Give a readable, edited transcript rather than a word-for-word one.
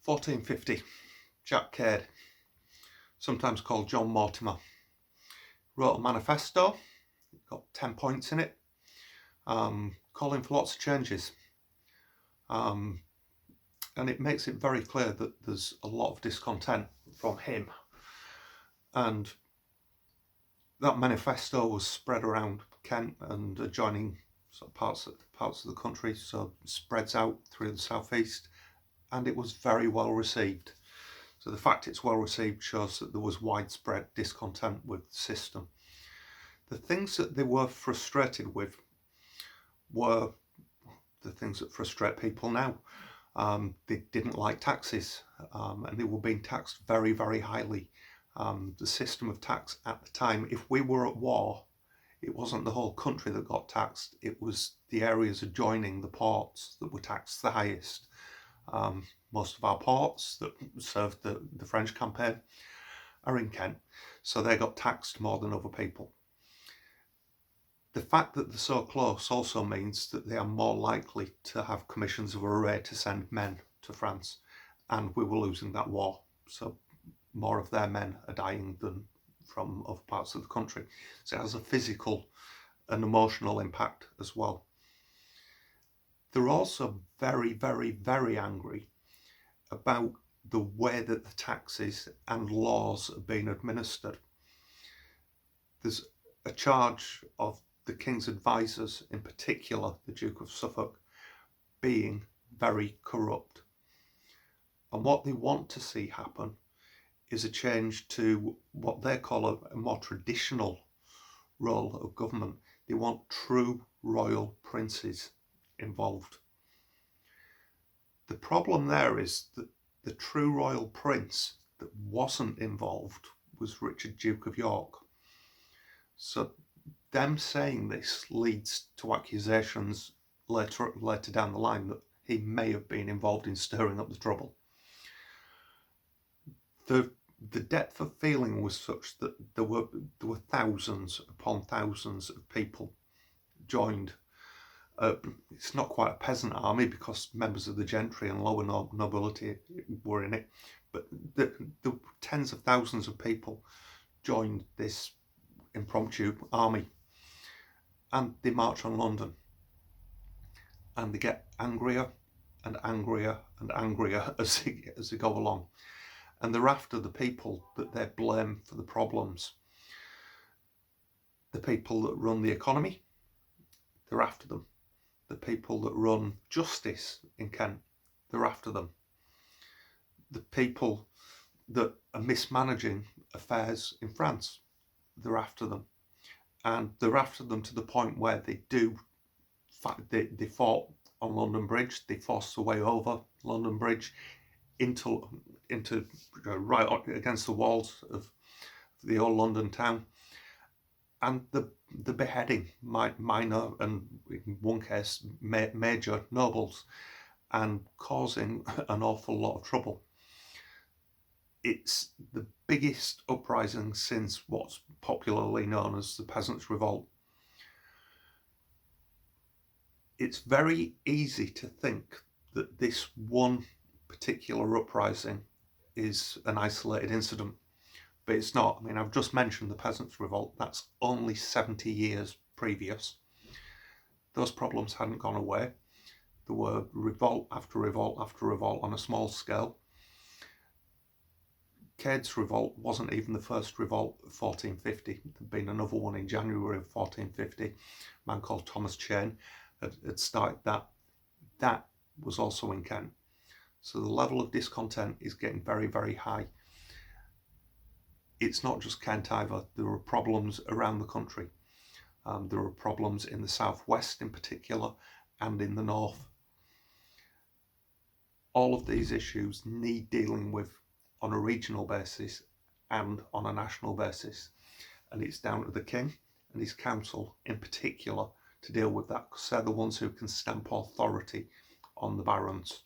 c1450, Jack Cade, sometimes called John Mortimer, wrote a manifesto, got 10 points in it, calling for lots of changes. And it makes it very clear that there's a lot of discontent from him. And that manifesto was spread around Kent and adjoining sort of parts of the country, so it spreads out through the southeast, and it was very well received. So the fact it's well received shows that there was widespread discontent with the system. The things that they were frustrated with were the things that frustrate people now. They didn't like taxes, and they were being taxed very, very highly. The system of tax at the time, if we were at war, it wasn't the whole country that got taxed, it was the areas adjoining the ports that were taxed the highest. Most of our ports that served the French campaign are in Kent, so they got taxed more than other people. The fact that they're so close also means that they are more likely to have commissions of array to send men to France, and we were losing that war, so more of their men are dying than from other parts of the country. So it has a physical and emotional impact as well. They're also very, very, very angry about the way that the taxes and laws are being administered. There's a charge of the King's advisors, in particular the Duke of Suffolk, being very corrupt. And what they want to see happen is a change to what they call a more traditional role of government. They want true royal princes involved. The problem there is that the true royal prince that wasn't involved was Richard, Duke of York. So them saying this leads to accusations later down the line that he may have been involved in stirring up the trouble. The depth of feeling was such that there were thousands upon thousands of people joined. It's not quite a peasant army because members of the gentry and lower nobility were in it, but the tens of thousands of people joined this impromptu army, and they march on London, and they get angrier and angrier and angrier as they go along. And they're after the people that they blame for the problems. The people that run the economy, they're after them. The people that run justice in Kent, they're after them. The people that are mismanaging affairs in France, they're after them. And they're after them to the point where they fought on London Bridge, they forced their way over London Bridge into right against the walls of the old London town, and the beheading minor and in one case major nobles, and causing an awful lot of trouble. It's the biggest uprising since what's popularly known as the Peasants' Revolt. It's very easy to think that this one particular uprising is an isolated incident, but it's not. I mean, I've just mentioned the Peasants' Revolt. That's only 70 years previous. Those problems hadn't gone away. There were revolt after revolt after revolt on a small scale. Cade's revolt wasn't even the first revolt of 1450. There'd been another one in January of 1450. A man called Thomas Chain had started that. That was also in Kent. So the level of discontent is getting very, very high. It's not just Kent either. There are problems around the country. There are problems in the southwest in particular, and in the north. All of these issues need dealing with on a regional basis and on a national basis. And it's down to the King and his council in particular to deal with that, because they're the ones who can stamp authority on the barons.